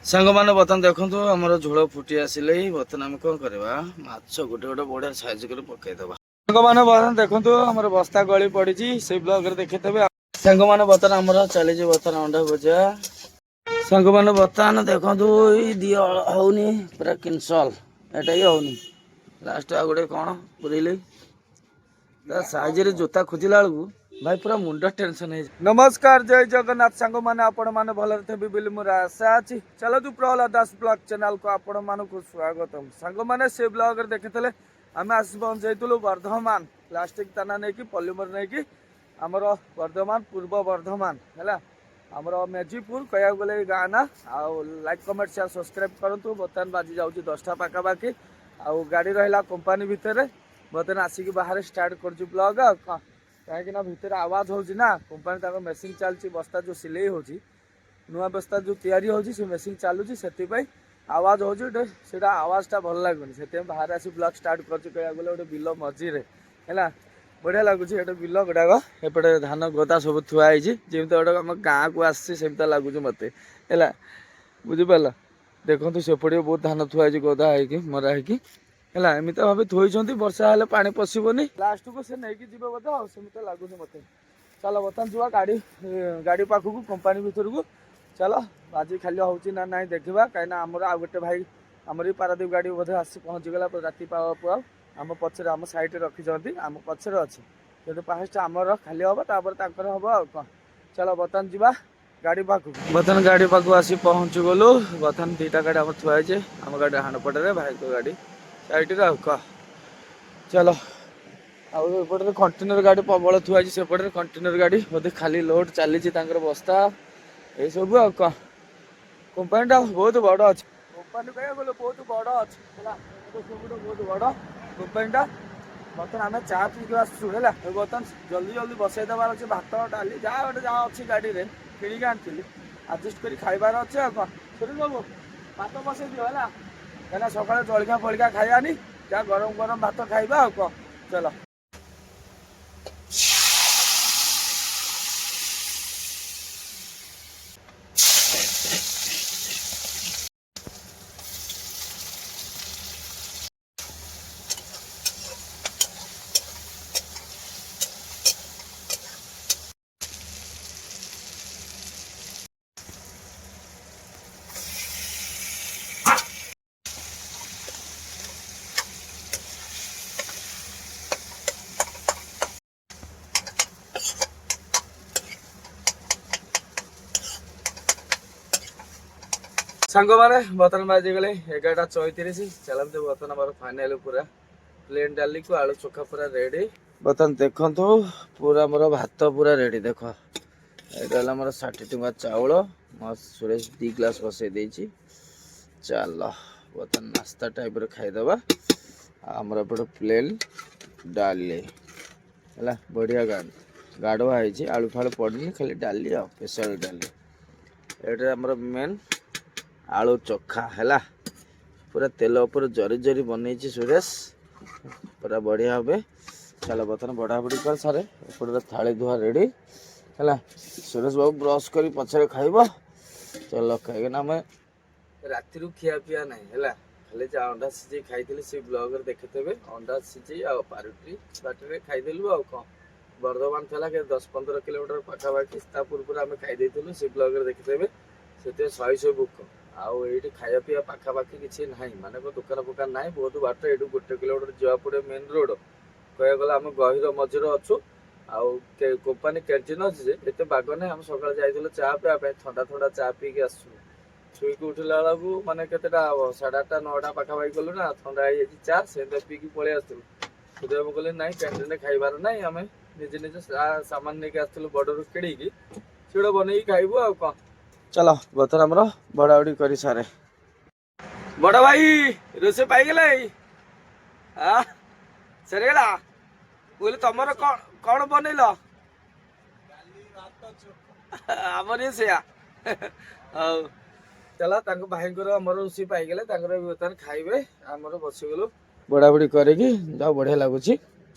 सांग मैंने बर्तन देखु आम झोल फुटी आसिले बर्तन आम कौन करवा माछ गोटे गोटे बढ़िया साइज कर पकईदबा। सांग मैंने बर्तन देखु आम बस्ता गली पड़ी से ब्लॉग देखते सांग मैंने बर्तन आम चली बर्तन अंडा भजा सांग मैंने बर्तमान देखु दी हूनी पूरा कैनसल एटा ही हूनी लास्ट आ गोटे कौन पुरैली साइज जोता खोजला बेलू भाई पूरा मुंड टेंशन है। नमस्कार जय जगन्नाथ सांग मैंने आपण मैंने भल थे बोली मोर आशा अच्छी चलो तू प्रहलाद दास ब्लॉग चैनल को आपण मानक स्वागतम। सांग मैंने से ब्लॉग देखते आम आस पहुँचलु वर्धमान प्लास्टिक ताना नहीं कि पल्यूमर नहीं कि आमर वर्धमान पूर्व वर्धमान है आमर मेजीपुर कह गले गाँ ना आउ लाइक कमेंट शेयर सब्सक्राइब करूँ। बर्तमान बाजी जाऊँगी 10टा पाखापाखि आउ गाड़ी रहा कंपानी भितर बर्तमान आसिक बाहर स्टार्ट कर ब्लॉग कहीं भितर आवाज हो कंपानी मेसीन चलती बस्ता जो सिले हो नुआ बस्ता जो तैयारी हो मेसीन चलुची से आवाज हो आवाज़टा भल लगुनि से बाहर आसी ब्लॉग स्टार्ट कर गले बिल मझीरे है बढ़िया लगुच बिल गुड़ाक एपटे धान गदा सब थुआई जमी गोटे आम गाँव को आसमी लगुच मत है बुझिपार देखो सेपटे बहुत धान थुआई गदा है मरा है एमती भाव थोड़ी वर्षा हेल्ले पा पशुनि लास्ट को से नहीं जी बोधे आमती लगुच मत चलो बर्तमान जुआ गाड़ी गाड़ी पाखक कंपानी भर को चलो आज खाली हूँ ना ना देखा कहीं आमर आ गए भाई आमर पारादीप गाड़ी बोधे आसी पहुँचीगला राति पाव पुआ आम पचर आम सैड रखी आम पचर अच्छे कि फास्ट आमर खाली हम तापर हम आ कौन चलो बर्तमान जा गाड़ी पाखक बर्तमान गाड़ी पाखक आसी पहुँची गलु बर्तमान 2टा गाड़ी आम थुआई आम गाड़ी हाणपटे भाई को गाड़ी सैड कह चलो आउटे कंटेनर गाड़ी प्रबल थुआई सेपटे कंटेनर गाड़ी बोधे खाली लोड चली बस्ता ये सब आ कंपानीटा बहुत बड़ अच्छे कंपानी कह गले बहुत बड़ अच्छे बहुत बड़ कंपानीटा बर्तमान आम चा पी के आसू है बर्तमान जल्दी जल्दी बसई देवार अच्छे भात डाली जहाँ गोटे जहाँ अच्छी गाड़ी में किणी आनी आडजस्ट कर खाइबार अच्छे आ कौन शुरू सब भात बसई दियो है कहीं सकाल जलिया फलिका खाइबानी जहाँ गरम गरम भात खाइबा आ कौन चलो सांग मारे बर्तमान बाजी गले 11:34 चलते बर्तमान आम फाइनाल पूरा प्लेन डाली को आलू चोखा पूरा रेडी बर्तमान देखो पूरा मोर भात पूरा रेडी देख यहाँ मोर 60 टंका चाउल मस्त सुरेश 2 ग्लास बसई देछि चल बर्तमान नास्ता टाइप खाईदबा आमर एपटे प्लेन डाली है बढ़िया गाढ़ुआ है आलू फालू पड़नी खाली डाली आ स्पेशल डाली ये आमर मेन आलू चोखा है पूरा तेल उपर जरी जरी बनई सुरेश पूरा बढ़िया हे चलो बर्तमान बढ़ाबड़ी कर सारे एपटे थाली धुआ रेडी है सुरेश बाबू ब्रश कर पछरे खाइब चलो कहीं आम राति खिया पिया ना है खाली जहाँ अंडा सीझे खाई से ब्लॉग देखते अंडा सीझे आ पारुटी बाटे खाईदेलु आ कौन बर्धमान था 10-15 किलोमीटर पाखापाखि पूर्व आम खाई से ब्लॉग देखते से 100 बुक आउ ये खाया पीवा पाखापाखि किसी ना माने को दुकान फुकान ना बहुत बाट ये 1 किलोमीटर जावा पड़े मेन रोड कह गला आम गहिर मझीरे अच्छु आउ कंपानी कैंटीन अच्छे एत बाग ना आम सका जाइल चा पीवा थंडा थंडा चा पी के आसु शुक उठला बेलू मानने केतेटा 8:30 9टा पाखापाखि गलु ना थंडा हो चा से पीकी पलि आसलु सुधे मुझे कहली ना कैंटीन खाइबार ना आम निजे निजे सामान नहीं आसलु बड़रू किणी से बनई खाइबू आ कौन चलो बर्तमान आमर बड़ाबड़ी कर सारे बड़ भाई रोसे पाईगले सरीगला बोले तुम कौन बनइल आमर ये से चला भाई आमर रोसे पाईगले बर्तमान खाइबे आमर बसीगलु बड़ाबड़ी करी जाओ बढ़िया लगुच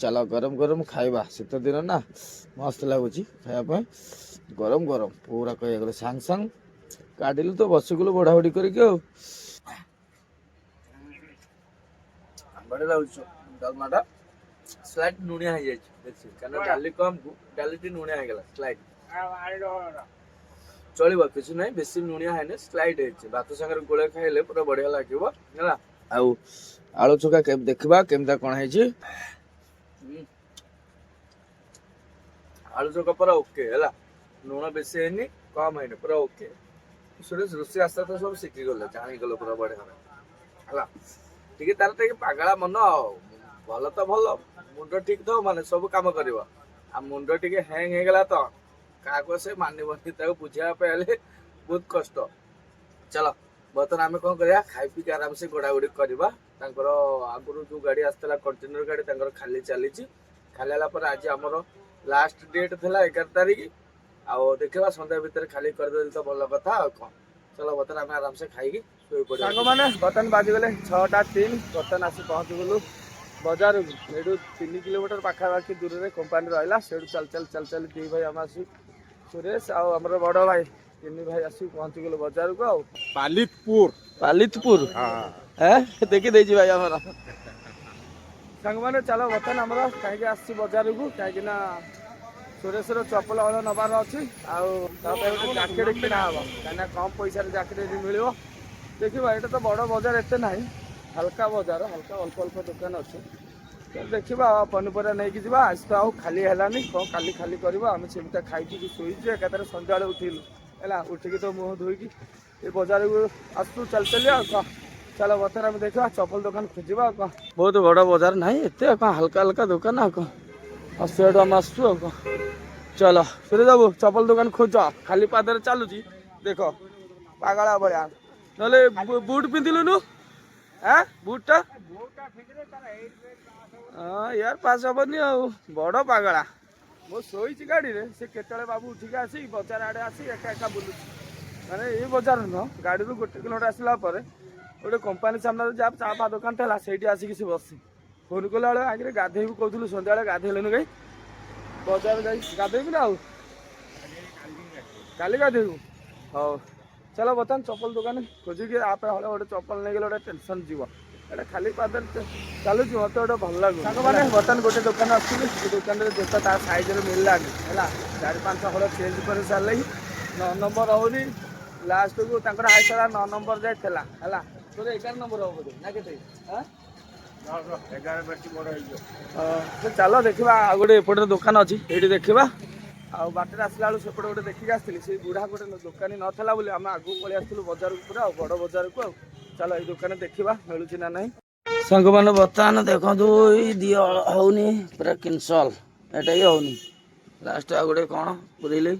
चलो गरम गरम खाइबा शीत दिन ना मस्त लगुच खायापे गरम गरम पूरा कह गले सांग सांग କାଢିଲୁ ତ ବସିଗଲୁ ବଢାବଢି କରିକି ଆଉ ବଢିଆ ଲାଗୁଛି ଡାଲମାଟା ସ୍ଲାଇଟ୍ ଲୁଣିଆ ହେଇଯାଇଛି ବେଶୀ କାରଣ ଡାଲି କମକୁ ଡାଲିଟି ଲୁଣିଆ ହେଇଗଲା ସ୍ଲାଇଟ୍ ଚଳିବ କିଛି ନାହିଁ ବେଶୀ ଲୁଣିଆ ହେଇନି ସ୍ଲାଇଟ୍ ହେଇଛି ଭାତ ସାଙ୍ଗରେ ଗୋଳେଇ ଖାଇଲେ ପୁରା ବଢିଆ ଲାଗିବ ହେଲା ଆଉ ଆଳୁ ଚୋଖା ଦେଖିବା କେମିତା କଣ ହେଇଛି ଆଳୁ ଚୋଖା ପୁରା ଓକେ ହେଲା ଲୁଣ ବେଶୀ ହେଇନି କମ ହେଇନି ପୁରା ଓକେ ସୁରେଶ ରୋଷେଇ ଆସ୍ତେ ଆସ୍ତେ ସବୁ ଶିଖିଗଲେ ଜାଣିଗଲେ ପୁରା ବଢିଆ ହେଲା ଟିକେ ତାର ଟିକେ ପାଗଳା ମନ ଆଉ ଭଲ ତ ଭଲ ମୁଣ୍ଡ ଠିକ ଥାଉ ମାନେ ସବୁ କାମ କରିବ ଆଉ ମୁଣ୍ଡ ଟିକେ ହ୍ୟାଙ୍ଗ ହେଇଗଲା ତ କାହାକୁ ସେ ମାନିବନି ତାକୁ ବୁଝେଇବା ପାଇଁ ହେଲେ ବହୁତ କଷ୍ଟ ଚାଲ ବର୍ତ୍ତମାନ ଆମେ କଣ କରିବା ଖାଇ ପିଇକି ଆରାମସେ ଗୋଡାଗୋଡି କରିବା ତାଙ୍କର ଆଗରୁ ଯୋଉ ଗାଡି ଆସିଥିଲା କଣ୍ଟେନର ଗାଡି ତାଙ୍କର ଖାଲି ଚାଲିଛି ଖାଲି ହେଲା ପରେ ଆଜି ଆମର ଲାଷ୍ଟ ଡେଟ୍ ଥିଲା 11 ତାରିଖ ଆଉ ଦେଖିବା ସନ୍ଧ୍ୟା ଭିତରେ ଖାଲି କରିଦେଲେ ତ ଭଲ କଥା ଆଉ କଣ ଚଲ ବର୍ତ୍ତମାନ ଆମେ ଆରାମସେ ଖାଇକି ଶୋଇପଡ଼ିବା ସାଙ୍ଗମାନେ ବର୍ତ୍ତମାନ ବାଜିଗଲେ 6:03 ବର୍ତ୍ତମାନ ଆସି ପହଞ୍ଚିଗଲୁ ବଜାରକୁ ଏଠୁ 3 କିଲୋମିଟର ପାଖାପାଖି ଦୂରରେ କମ୍ପାନୀ ରହିଲା ସେଠୁ ଚାଲି ଦି ଭାଇ ଆମେ ଆସି ସୁରେଶ ଆଉ ଆମର ବଡ ଭାଇ 3 ଭାଇ ଆସି ପହଞ୍ଚିଗଲୁ ବଜାରକୁ ଆଉ ପାଲିତପୁର ଦେଖି ଦେଇଛି ଭାଇ ଆମର ସାଙ୍ଗମାନେ ଚାଲ ବର୍ତ୍ତମାନ ଆମର କାହିଁକି ଆସିଛି ବଜାରକୁ କାହିଁକି ନା ସୁରେଶର ଚପଲ ହଳ ନେବାର ଅଛି ଆଉ ତା ପାଇଁ ଗୋଟେ ଜ୍ୟାକେଟ କିଣା ହବ କାହିଁକିନା କମ ପଇସାରେ ଜ୍ୟାକେଟ ଏଠି ମିଳିବ ଦେଖିବା ଏଇଟା ତ ବଡ଼ ବଜାର ଏତେ ନାହିଁ ହାଲକା ବଜାର ହାଲକା ଅଳ୍ପ ଦୋକାନ ଅଛି ଦେଖିବା ପନିପରିବା ନେଇକି ଯିବା ଆଜି ତ ଆଉ ଖାଲି ହେଲାନି କ'ଣ କାଲି ଖାଲି କରିବା ଆମେ ସେମିତି ଖାଇକି ଶୋଇଛୁ ଏକାଥରେ ସନ୍ଧ୍ୟାବେଳେ ଉଠିଲୁ ହେଲା ଉଠିକି ତ ମୁହଁ ଧୋଇକି ଏ ବଜାରକୁ ଆସୁ ଚାଲି ଆଉ କ'ଣ ଚାଲ ବର୍ତ୍ତମାନ ଆମେ ଦେଖିବା ଚପଲ ଦୋକାନ ଖୋଜିବା ଆଉ କ'ଣ ବହୁତ ବଡ଼ ବଜାର ନାହିଁ ଏତେ କ'ଣ ହାଲକା ଦୋକାନ ଆଉ କ'ଣ ସେଠୁ ଆମେ ଆସୁଛୁ ଆଉ କ'ଣ ଚଲ ସୁରେଶ ବାବୁ ଚପଲ ଦୋକାନ ଖୋଜ ଖାଲି ପାଦରେ ଚାଲୁଛି ଦେଖ ପାଗଳା ଭଳିଆ ନହେଲେ ବୁଟ ପିନ୍ଧିଲୁନୁ ବୁଟଟା ୟାର ପାସ୍ ହବନି ଆଉ ବଡ଼ ପାଗଳା ମୁଁ ଶୋଇଛି ଗାଡ଼ିରେ ସେ କେତେବେଳେ ବାବୁ ଉଠିକି ଆସି ବଜାର ଆଡ଼େ ଆସି ଏକା ବୁଲୁଛି ମାନେ ଏଇ ବଜାର ନୁହଁ ଗାଡ଼ିରୁ 1 କିଲୋମିଟର ଆସିଲା ପରେ ଗୋଟେ କମ୍ପାନୀ ସାମ୍ନାରେ ଯାହା ଚା ଫା ଦୋକାନ ଥିଲା ସେଇଠି ଆସିକି ସେ ବସି ଫୋନ୍ କଲା ବେଳେ ଆଗରେ ଗାଧେଇବୁ କହୁଥିଲୁ ସନ୍ଧ୍ୟାବେଳେ ଗାଧେଇଲୁନି କାଇଁ ବଜାର ଯାଇ ଗାଧେଇବୁ ନା ଆଉ କାଲି ଗାଧେଇବୁ ହଉ ଚାଲ ବର୍ତ୍ତମାନ ଚପଲ ଦୋକାନ ଖୋଜିକି ଆପଣ ହଳେ ଗୋଟେ ଚପଲ ନେଇଗଲେ ଗୋଟେ ଟେନସନ୍ ଯିବ ଏଇଟା ଖାଲି ପାଦରେ ଚାଲୁଛି ମତେ ଗୋଟେ ଭଲ ଲାଗୁଛି ସାଙ୍ଗମାନେ ବର୍ତ୍ତମାନ ଗୋଟେ ଦୋକାନ ଆସୁଥିଲି ସେ ଦୋକାନରେ ଜୋତା ତା ସାଇଜରେ ମିଳିଲାନି ହେଲା 4-5 ହଳ ଚେଞ୍ଜ କରି ସାରିଲେ 9 ନମ୍ବର ହଉନି ଲାଷ୍ଟକୁ ତାଙ୍କର ଆଇଥିଲା 9 ନମ୍ବର ଯାଇ ଥିଲା ହେଲା ତୋର 11 ନମ୍ବର ହବ ବୋଧେ ନା କେତେ 11 ବେଶୀ ବଡ଼ ହେଇଯିବ ଚାଲ ଦେଖିବା ଆଉ ଗୋଟେ ଏପଟରେ ଦୋକାନ ଅଛି ଏଇଠି ଦେଖିବା ଆଉ ବାଟରେ ଆସିଲା ବେଳକୁ ସେପଟେ ଗୋଟେ ଦେଖିକି ଆସିଥିଲି ସେଇ ବୁଢ଼ା ଗୋଟେ ଦୋକାନୀ ନଥିଲା ବୋଲି ଆମେ ଆଗକୁ ପଳେଇ ଆସିଥିଲୁ ବଜାରକୁ ପୁରା ଆଉ ବଡ଼ ବଜାରକୁ ଆଉ ଚାଲ ଏଇ ଦୋକାନ ଦେଖିବା ମିଳୁଛି ନା ନାହିଁ ସାଙ୍ଗମାନେ ବର୍ତ୍ତମାନ ଦେଖନ୍ତୁ ଏଇ ଦିଅ ହଉନି ପୁରା କିନସଲ ଏଇଟା ହିଁ ହଉନି ଲାଷ୍ଟ ଆଉ ଗୋଟେ କ'ଣ ପୁରେଇଲେ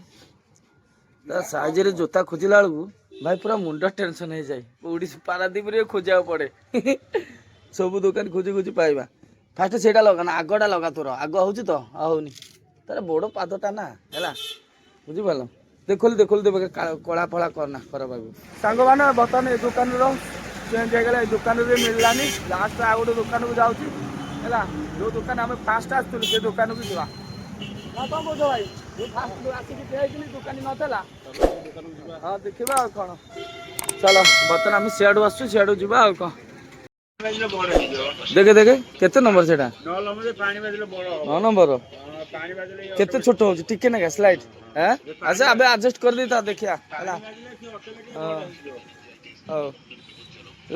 ତା ସାଇଜରେ ଜୋତା ଖୋଜିଲା ବେଳକୁ ଭାଇ ପୁରା ମୁଣ୍ଡ ଟେନସନ ହେଇଯାଏ କୋଉଠି ପାରାଦୀପରେ ଖୋଜିବାକୁ ପଡ଼େ ସବୁ ଦୋକାନ ଖୋଜି ପାଇବା ଫାଷ୍ଟ ସେଇଟା ଲଗା ନା ଆଗଟା ଲଗା ତୋର ଆଗ ହଉଛି ତ ହଉନି ତାର ବଡ଼ ପାଦଟା ନା ହେଲା ବୁଝିପାରିଲ ଦେଖୁଲୁ ଦେବେ କଳା ଫଳା କରନା କର ବାବୁ ସାଙ୍ଗମାନେ ବର୍ତ୍ତମାନ ଏ ଦୋକାନର ଚେଞ୍ଜ ହେଇଗଲା ଏ ଦୋକାନରେ ମିଳିଲାନି ଲାଷ୍ଟ ଆଉ ଗୋଟେ ଦୋକାନକୁ ଯାଉଛି ହେଲା ଯୋଉ ଦୋକାନ ଆମେ ଫାଷ୍ଟ ଆସିଥିଲୁ ସେ ଦୋକାନକୁ ଯିବା ହଁ କ'ଣ କହୁଛ ଭାଇ ଯୋଉ ଫାଷ୍ଟ ଆସିକି ଯାଇଥିଲି ଦୋକାନୀ ନଥିଲା ହଁ ଦେଖିବା ଆଉ କ'ଣ ଚାଲ ବର୍ତ୍ତମାନ ଆମେ ସିଆଡ଼ୁ ଆସୁଛୁ ସିଆଡ଼ୁ ଯିବା ଆଉ କ'ଣ ଦେଖେ କେତେ ନମ୍ବର ସେଇଟା 9 ନମ୍ବର କେତେ ଛୋଟ ହଉଛି ଟିକେ ନାକା ସ୍ଲାଇଡ୍ ଆଚ୍ଛା ଏବେ ଆଡଜଷ୍ଟ କରିଦେଇଥା ଦେଖିବା ହେଲା ହଉ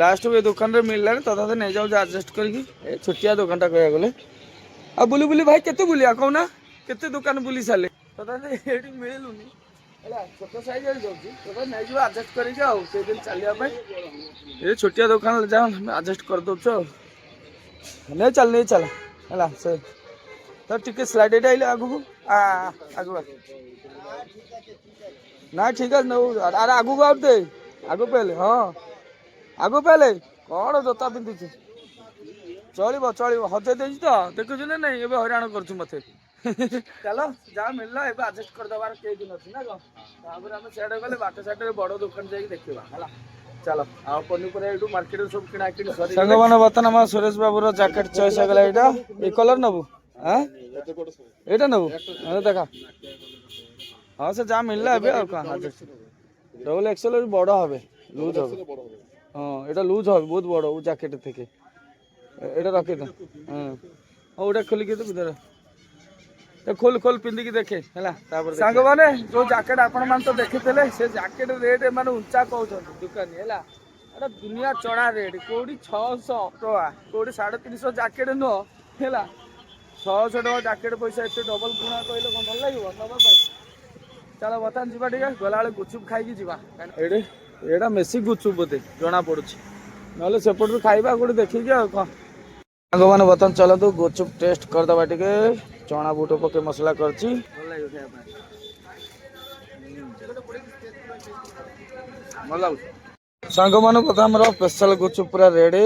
ଲାଷ୍ଟକୁ ଏ ଦୋକାନରେ ମିଳିଲାନି ତଥାପି ନେଇଯାଉଛି ଆଡଜଷ୍ଟ କରିକି ଏ ଛୋଟିଆ ଦୋକାନଟା କହିବାକୁ ଗଲେ ଆଉ ବୁଲି ଭାଇ କେତେ ବୁଲିବା କହୁନା କେତେ ଦୋକାନ ବୁଲି ସାରିଲେ ତଥାପି ଏଇଠି ମିଳିଲୁନି ହେଲା ଛୋଟ ସାଇଜ୍ ହେଇଯାଉଛି ତଥାପି ନେଇଯିବ ଆଡଜଷ୍ଟ କରିକି ଆଉ ସେଇଦିନ ଚାଲିବା ପାଇଁ ଏ ଛୋଟିଆ ଦୋକାନରେ ଯାଅ ଆଡଜଷ୍ଟ କରିଦେଉଛୁ ଆଉ ନେଇ ଚାଲ ହେଲା ସେ ତ ଟିକେ ସ୍ଲାଇଡ୍ ଏଇଟା ଆଇଲେ ଆଗକୁ ନା ଠିକ ଅଛି ନେଉ ଆରେ ଆଗକୁ ଆଉ ଦେ ଆଗକୁ ପାଇଲେ ହଁ ଆଗକୁ ପାଇଲେ କ'ଣ ଜୋତା ପିନ୍ଧୁଛୁ ଚଳିବ ହଜେଇ ଦେଇଛି ତ ଦେଖୁଛୁ ନା ନାଇଁ ଏବେ ହଇରାଣ କରୁଛୁ ମତେ ଚାଲ ଯାହା ମିଳିଲା ଏବେ ଆଡଜଷ୍ଟ କରିଦେବାର କେହି ଦିନ ଅଛି ନା କ'ଣ ତାପରେ ଆମେ ସିଆଡ଼େ ଗଲେ ବାଟ ସାଇଡ଼ରେ ବଡ଼ ଦୋକାନ ଯାଇକି ଦେଖିବା ହେଲା ଚାଲ ଆଉ ପନିପରିବା ଏଇଠୁ ମାର୍କେଟରେ ସବୁ କିଣାକିଣି ସରି ସାଙ୍ଗମାନେ ବର୍ତ୍ତମାନ ଆମ ସୁରେଶ ବାବୁର ଜ୍ୟାକେଟ ଚଏସ୍ ହେଇଗଲା ଏଇଟା ଏଇ କଲର ନେବୁ ଏଇଟା ନେବୁ ଦେଖା ହଁ ସେ ଯାହା ମିଳିଲା ଏବେ ଆଉ କ'ଣ ডবল এক্সেল বড় হবে, লুজ হবে। হ্যাঁ এটা লুজ হবে বহুত বড় ও জ্যাকেট থেকে। এটা রাখি দে। হ্যাঁ ওটা খোলিକି দେ ভিତରେ। ଖୋଲ ଖୋଲ ପିନ୍ଧିକି ଦେଖେ ହେଲା। ତାପରେ ସାଙ୍ଗମାନେ ଯୋଉ ଜ୍ୟାକେଟ ଆପଣ ମାନେ ତ ଦେଖିଥିଲେ ସେ ଜ୍ୟାକେଟ ରେଟ୍ ଏମାନେ ଉଞ୍ଚା କହୁଛନ୍ତି ଦୋକାନୀ ହେଲା। ଏଟା ଦୁନିଆ ଚଣା ରେଟ୍, କୋଉଠି 600 ଟଙ୍କା, କୋଉଠି 350 ଜ୍ୟାକେଟ ନୁହଁ ହେଲା। 600 ଟଙ୍କା ଜ୍ୟାକେଟ ପଇସା ଏତେ ଡବଲ ଗୁଣା କହିଲେ କଣ ଭଲ ଲାଗିବ ନବା ପାଇଁ? ଚାଲ ବର୍ତ୍ତମାନ ଯିବା ଟିକେ, ଗଲାବେଳେ ଗୁଚୁପ ଖାଇକି ଯିବା। ଏଇଠି ଏଇଟା ମେସି ଗୁଚୁପ ବୋଧେ ଜଣା ପଡୁଛି, ନହେଲେ ସେପଟରୁ ଖାଇବା କୋଉଠି ଦେଖିକି ଆଉ କଣ। ସାଙ୍ଗମାନେ ବର୍ତ୍ତମାନ ଚାଲନ୍ତୁ ଗୁଚୁପ ଟେଷ୍ଟ କରିଦବା ଟିକେ। ଚଣା ବୁଟ ପକେଇ ମସଲା କରିଛି, ଭଲ ଲାଗିବ ଖାଇବା ପାଇଁ। ଭଲ ଲାଗୁଛି। ସାଙ୍ଗମାନେ କଥା ଆମର ସ୍ପେଶାଲ ଗୁଚୁପ ପୁରା ରେଡି,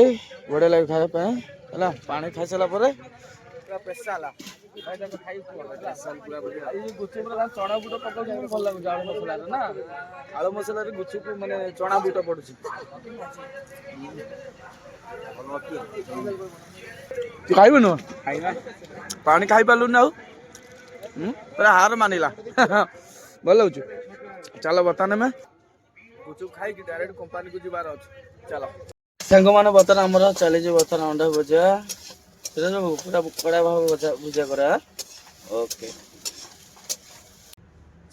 ବଢିଆ ଲାଗିବ ଖାଇବା ପାଇଁ ହେଲା। ପାଣି ଖାଇସାରିଲା ପରେ ପୁରା ସ୍ପେଶାଲ ଚଣା ବୁଟ ପକାଉଛି ଭଲ ଲାଗୁଛି। ଆଳୁ ମସଲାରେ ନା, ଆଳୁ ମସଲାରେ ଗୁଚୁପ ମାନେ ଚଣା ବୁଟ ପଡୁଛି। ତୁ ଖାଇବୁନୁ? ପାଣି ଖାଇ ପାରିଲୁନି ଆଉ ପୁରା ହାର ମାନିଲା। ଭଲ ଲାଗୁଛି। ଚାଲ ବର୍ତ୍ତମାନ ଆମେ ଗୁଚୁପ ଖାଇକି ଡାଇରେକ୍ଟ କମ୍ପାନୀକୁ ଯିବାର ଅଛି। ଚାଲ ସାଙ୍ଗମାନେ ବର୍ତ୍ତମାନ ଆମର ଚାଲିଛି ବର୍ତ୍ତମାନ ଅଣ୍ଡା ଭୁଜିଆ। ସେଟା ସବୁ ପୁରା କଡ଼ା ଭାବେ ଭୁଜିଆ କରା। ଓକେ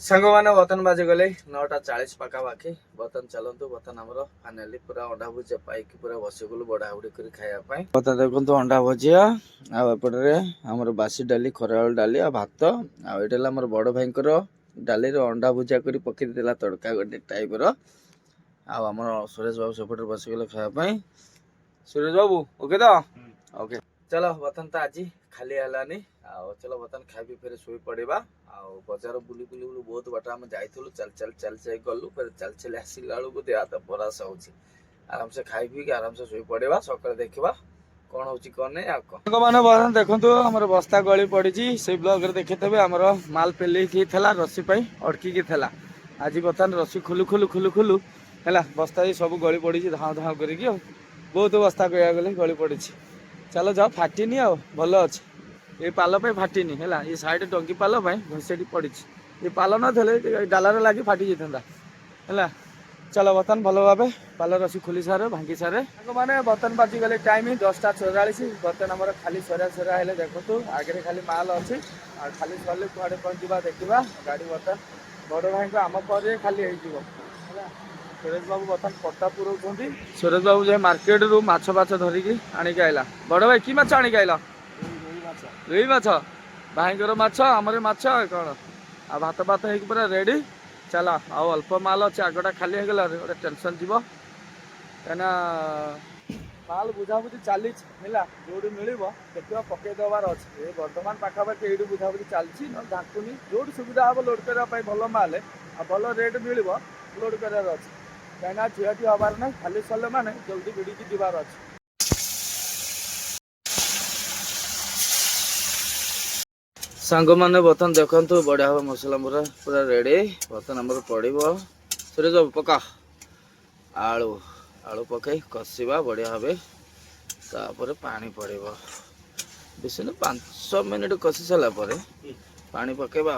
ସାଙ୍ଗମାନେ ବର୍ତ୍ତମାନ ବାଜିଗଲେ 9:40 ପାଖାପାଖି। ବର୍ତ୍ତମାନ ଚାଲନ୍ତୁ, ବର୍ତ୍ତମାନ ଆମର ଫାଇନାଲି ପୁରା ଅଣ୍ଡା ଭୁଜିଆ ପାଇକି ପୁରା ବସିଗଲୁ ବଢ଼ାବଢ଼ି କରି ଖାଇବା ପାଇଁ। ବର୍ତ୍ତମାନ ଦେଖନ୍ତୁ ଅଣ୍ଡା ଭୁଜିଆ, ଆଉ ଏପଟରେ ଆମର ବାସି ଡାଲି, ଖରାବେଳ ଡାଲି ଆଉ ଭାତ। ଆଉ ଏଇଟା ହେଲା ଆମର ବଡ଼ ଭାଇଙ୍କର ଡାଲିରେ ଅଣ୍ଡା ଭୁଜିଆ କରି ପକେଇ ଦେଇଥିଲା ତଡ଼କା ଗୋଟେ ଟାଇପର। ଆଉ ଆମର ସୁରେଶ ବାବୁ ସେପଟରେ ବସିଗଲେ ଖାଇବା ପାଇଁ। ସୁରେଶ ବାବୁ ଓକେ ତ? ଓକେ ଚାଲ ବର୍ତ୍ତମାନ ତ ଆଜି ଖାଲି ହେଲାନି। ଆଉ ଚାଲ ବର୍ତ୍ତମାନ ଖାଇବି ଫେରେ ଶୋଇ ପଡ଼ିବା। ଆଉ ବଜାର ବୁଲି ବୁଲି ବୁଲି ବହୁତ ବାଟ ଆମେ ଯାଇଥିଲୁ, ଚାଲି ଚାଲି ଗଲୁ, ଚାଲି ଚାଲି ଆସିଲା ବେଳକୁ ଦେହ ହାତ ବରାସ ହଉଛି। ଆରାମସେ ଖାଇ ପିଇକି ଆରାମସେ ଶୋଇ ପଡ଼ିବା, ସକାଳେ ଦେଖିବା କଣ ହଉଛି କଣ ନାହିଁ। ଆଉ କଣ ସାଙ୍ଗମାନେ ବର୍ତ୍ତମାନ ଦେଖନ୍ତୁ ଆମର ବସ୍ତା ଗଳି ପଡ଼ିଛି, ସେଇ ବ୍ଲଗରେ ଦେଖିଥିବେ ଆମର ମାଲ ପେଲେଇକି ଥିଲା ରସି ପାଇଁ ଅଟକିକି ଥିଲା। ଆଜି ବର୍ତ୍ତମାନ ରସି ଖୋଲୁ ଖୋଲୁ ଖୋଲୁ ଖୋଲୁ ହେଲା ବସ୍ତା ବି ସବୁ ଗଳି ପଡ଼ିଛି ଧାଁ ଧାଁ କରିକି। ଆଉ ବହୁତ ବସ୍ତା କହିବାକୁ ଗଲେ ଗଳି ପଡ଼ିଛି। ଚାଲ ଯାଅ, ଫାଟିନି ଆଉ ଭଲ ଅଛି। ଏ ପାଲ ପାଇଁ ଫାଟିନି ହେଲା, ଏ ସାଇଡ ଡଙ୍ଗି ପାଲ ପାଇଁ ଘଷେଟି ପଡ଼ିଛି। ଏ ପାଲ ନଥିଲେ ଡାଲାରେ ଲାଗି ଫାଟି ଯାଇଥାନ୍ତା ହେଲା। ଚାଲ ବର୍ତ୍ତମାନ ଭଲ ଭାବେ ପାଲ ରସି ଖୋଲି ସାରେ, ଭାଙ୍ଗି ସାରେ। ମାନେ ବର୍ତ୍ତମାନ ବାଜିଗଲେ ଟାଇମ 10:44। ବର୍ତ୍ତମାନ ଆମର ଖାଲି ସରିଆ ସରିଆ ହେଲେ ଦେଖନ୍ତୁ ଆଗରେ ଖାଲି ମାଲ ଅଛି। ଆଉ ଖାଲି ସରିଲେ କୁଆଡ଼େ କଣ ଯିବା ଦେଖିବା। ଗାଡ଼ି ବର୍ତ୍ତମାନ ବଡ଼ ଭାଇଙ୍କ ଆମ ପରେ ଖାଲି ହେଇଯିବ ହେଲା। ସୁରେଶ ବାବୁ ବର୍ତ୍ତମାନ ପଟା ପୁରଉଛନ୍ତି। ସୁରେଶ ବାବୁ ଯାଇ ମାର୍କେଟରୁ ମାଛ ଫାଛ ଧରିକି ଆଣିକି ଆଇଲା। ବଡ଼ ଭାଇ କି ମାଛ ଆଣିକି ଆଇଲ? ରୋହି ମାଛ। ଭାଇଙ୍କର ମାଛ, ଆମର ମାଛ ଆଉ କଣ। ଆଉ ଭାତ ଫାତ ହେଇକି ପୁରା ରେଡି। ଚାଲ ଆଉ ଅଳ୍ପ ମାଲ ଅଛି, ଆଗଟା ଖାଲି ହେଇଗଲା ଗୋଟେ ଟେନସନ ଯିବ। କାହିଁକିନା ମାଲ ବୁଝାବୁଝି ଚାଲିଛି ହେଲା। ଯୋଉଠି ମିଳିବ ଦେଖିବା ପକେଇ ଦେବାର ଅଛି। ଏ ବର୍ତ୍ତମାନ ପାଖାପାଖି ଏଇଠି ବୁଝାବୁଝି ଚାଲିଛି, ନହେଲେ ଢାଙ୍କୁନି ଯୋଉଠି ସୁବିଧା ହବ ଲୋଡ କରିବା ପାଇଁ ଭଲ ମାଲ ଆଉ ଭଲ ରେଟ୍ ମିଳିବ ଲୋଡ କରିବାର ଅଛି। କାହିଁକିନା ଝିଅଟି ହବାର ନାହିଁ, ଖାଲି ସରିଲେ ମାନେ ଜଲ୍ଦି ଭିଡ଼ିକି ଯିବାର ଅଛି। ସାଙ୍ଗମାନେ ବର୍ତ୍ତମାନ ଦେଖନ୍ତୁ ବଢ଼ିଆ ହବ ମସଲା ପୁରା ରେଡି। ବର୍ତ୍ତମାନ ଆମର ପଡ଼ିବ ସୁରେଶ ବାବୁ ପକା ଆଳୁ, ଆଳୁ ପକାଇ କଷିବା ବଢ଼ିଆ ଭାବେ। ତାପରେ ପାଣି ପଡ଼ିବ, ବେଶୀ ନା 5 ମିନିଟ୍ କଷି ସାରିଲା ପରେ ପାଣି ପକେଇବା।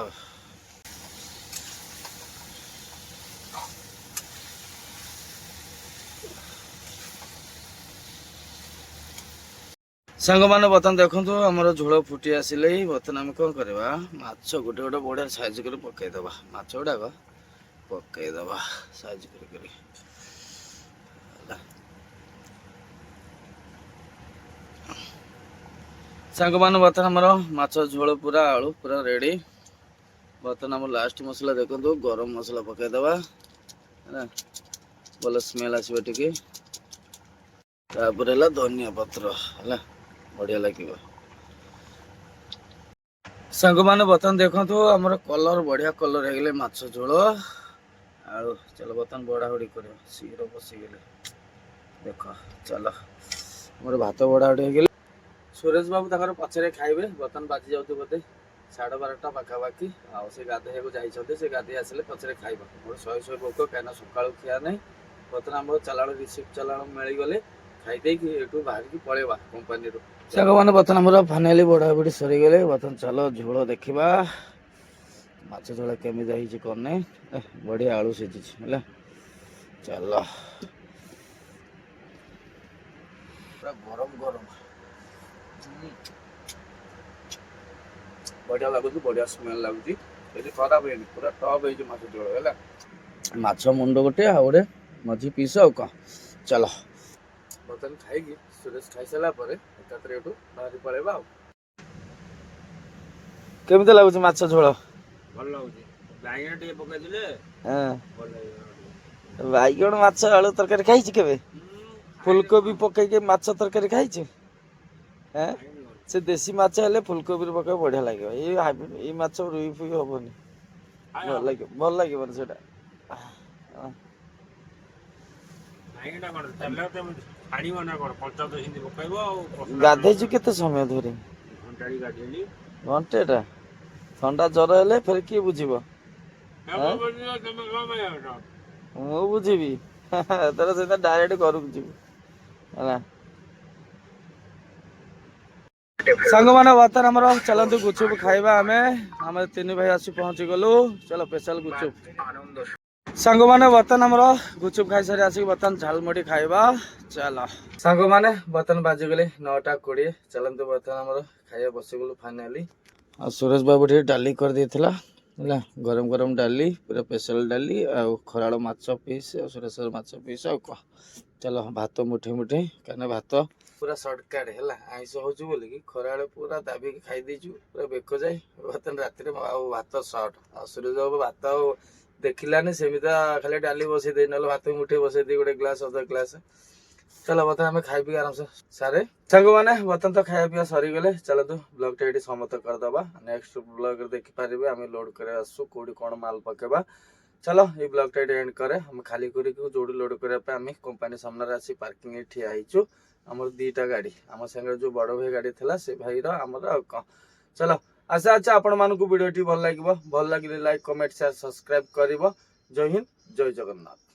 ସାଙ୍ଗମାନେ ବର୍ତ୍ତମାନ ଦେଖନ୍ତୁ ଆମର ଝୋଳ ଫୁଟି ଆସିଲେ ବର୍ତ୍ତମାନ ଆମେ କଣ କରିବା, ମାଛ ଗୋଟେ ଗୋଟେ ବଢ଼ିଆ ସାଇଜ କରି ପକେଇଦବା। ମାଛ ଗୁଡ଼ାକ ପକେଇଦବା ସାଇଜ କରି ହେଲା। ସାଙ୍ଗମାନେ ବର୍ତ୍ତମାନ ଆମର ମାଛ ଝୋଳ ପୁରା ଆଳୁ ପୁରା ରେଡି। ବର୍ତ୍ତମାନ ଆମର ଲାଷ୍ଟ ମସଲା ଦେଖନ୍ତୁ ଗରମ ମସଲା ପକେଇଦବା ହେଲା, ଭଲ ସ୍ମେଲ ଆସିବ ଟିକେ। ତାପରେ ହେଲା ଧନିଆ ପତ୍ର ହେଲା, ବଢ଼ିଆ ଲାଗିବ। ସାଙ୍ଗମାନେ ବର୍ତ୍ତମାନ ଦେଖନ୍ତୁ ଆମର କଲର ବଢ଼ିଆ କଲର ହେଇଗଲେ ମାଛ ଝୋଳ ଆଳୁ। ଚାଲ ବର୍ତ୍ତମାନ ବଢ଼ାବଢ଼ି କରିବା, ଶୀଘ୍ର ବସିଗଲେ ଦେଖ। ଚାଲ ଆମର ଭାତ ବଢ଼ାବଢ଼ି ହେଇଗଲେ ସୁରେଶ ବାବୁ ତାଙ୍କର ପଛରେ ଖାଇବେ। ବର୍ତ୍ତମାନ ବାଜି ଯାଉଛି ବୋଧେ 12:30 ପାଖାପାଖି। ଆଉ ସେ ଗାଧୋଇବାକୁ ଯାଇଛନ୍ତି, ସେ ଗାଧୋଇ ଆସିଲେ ପଛରେ ଖାଇବା। ମୋର ଶହେ ଭୋକ, କାହିଁକିନା ସକାଳୁ ଖିଆ ନାହିଁ। ବର୍ତ୍ତମାନ ଆମର ଚାଲାଣ ରିସିପ୍ଟ ଚାଲାଣ ମିଳିଗଲେ ଖାଇ ଦେଇକି ଏଠୁ ବାହାରିକି ପଳେଇବା କମ୍ପାନୀରୁ। ସାଙ୍ଗମାନେ ବର୍ତ୍ତମାନ ଆମର ଫାଇନାଲି ବଢ଼ାବଢ଼ି ସରିଗଲେ। ବର୍ତ୍ତମାନ ଚାଲ ଝୋଳ ଦେଖିବା, ମାଛ ଝୋଳ କେମିତି ହେଇଛି କଣ ନାହିଁ। ବଢ଼ିଆ ଆଳୁ ସିଝିଛି ହେଲା, चलो पूरा गरम गरम बढ़िया लगुच बढ़िया स्मेल लगुच ये खराब है पूरा टप है माछ झोल है माछ मुंड गोटे आ गोटे मझी पीस आ कौन चलो बर्तन खाई सुरेश खाई सारा बाहरी पलैबा केମିତି ଲାଗୁଛି ମାଛ ଝୋଳ ଭଲ ଲାଗୁଛି ବାଇଗଣ ଟିକେ ପକେଇଥିଲେ ଭଲ ଲାଗିବ ବାଇଗଣ ମାଛ ଆଳୁ ତରକାରୀ ଖାଇଛୁ କେବେ ଫୁଲକୋବି ପକେଇକି ମାଛ ତରକାରୀ ଖାଇଛୁ ସେ ଦେଶୀ ମାଛ ହେଲେ ଫୁଲକୋବିରେ ପକେଇ ବଢିଆ ଲାଗିବ ଏଇ ମାଛ ରୁଇ ଫୁଇ ହବନି ଭଲ ଲାଗିବନି ସେଟା ବାଇଗଣଟା କଣ ତେଲ ଛାଣିବ ନା କଣ କଞ୍ଚା ତ ସେମିତି ପକେଇବ ଆଉ ଗାଧେଇଛୁ କେତେ ସମୟ ଧରି ଘଣ୍ଟାଡ଼ି ଗାଧେଇଲି ଘଣ୍ଟେଟା ଥଣ୍ଡା ଜ୍ୱର ହେଲେ ଫେର କିଏ ବୁଝିବ ମୁଁ ବୁଝିବି ଏଥର ସେଟା ଡାଇରେକ୍ଟ ଘରକୁ ଯିବି ହେଲା ସାଙ୍ଗମାନେ ବର୍ତ୍ତମାନ ଆମର ଚାଲନ୍ତୁ ଗୁଚୁପ ଖାଇବା ଆମେ ତିନି ଭାଇ ଆସି ପହଞ୍ଚି ଗଲୁ ଚାଲ ସ୍ପେଶାଲ ଗୁଚୁପ ସାଙ୍ଗମାନେ ବର୍ତ୍ତମାନ ଆମର ଗୁଚୁପ ଖାଇସାରି ଆସିକି ବର୍ତ୍ତମାନ ଝାଲମୁଢି ଖାଇବା ଚାଲ ସାଙ୍ଗମାନେ ବର୍ତ୍ତମାନ ବାଜିଗଲେ 9:20 ଚାଲନ୍ତୁ ବର୍ତ୍ତମାନ ଆମର ଖାଇବା ବସିଗଲୁ ଫାଇନାଲି ଆଉ ସୁରେଶ ବାବୁ ଟିକେ ଡାଲି କରିଦେଇଥିଲା ହେଲା ଗରମ ଗରମ ଡାଲି ପୁରା ସ୍ପେଶାଲ ଡାଲି ଆଉ ଖରାଳ ମାଛ ପିସ୍ ଆଉ ସୁରେଶର ମାଛ ପିସ୍ ଆଉ କହ ଚାଲ ଭାତ ମୁଠେ ମୁଠେ କାହିଁକିନା ଭାତ पूरा सर्टकट है आईस हो खरा पूरा दाबिक खाई देचु पूरा बेक जाए बर्तमान रात भात सर्ट सूर्य बाबू भात देखलानी सेमिता खाली डाली बसई दे ना भात मुठे बसई दी गोटे ग्लास अधा ग्लास चलो बर्तमान आम खाई पी आराम से सारे सांग मैंने बर्तमान तो खाया पीवा सरीगले चलतु ब्लॉग टा ये समाप्त करदे नेक्स्ट ब्लॉग देखिपारे आम लोड कर आसू कौटी कौन माल पकेबा चलो ये ब्लॉग टा एंड करे हम खाली करी जो लोड करने कंपनी सामने आसी पार्किंग ठिया होइछु आमर दीटा गाड़ी आम सागर जो बड़ भाई गाड़ी थी से भाई रमर कौन चलो आशा अच्छा आपण मानक वीडियो भल लगे लाइक कमेंट शेयर सब्सक्राइब कर जय हिंद जय जगन्नाथ।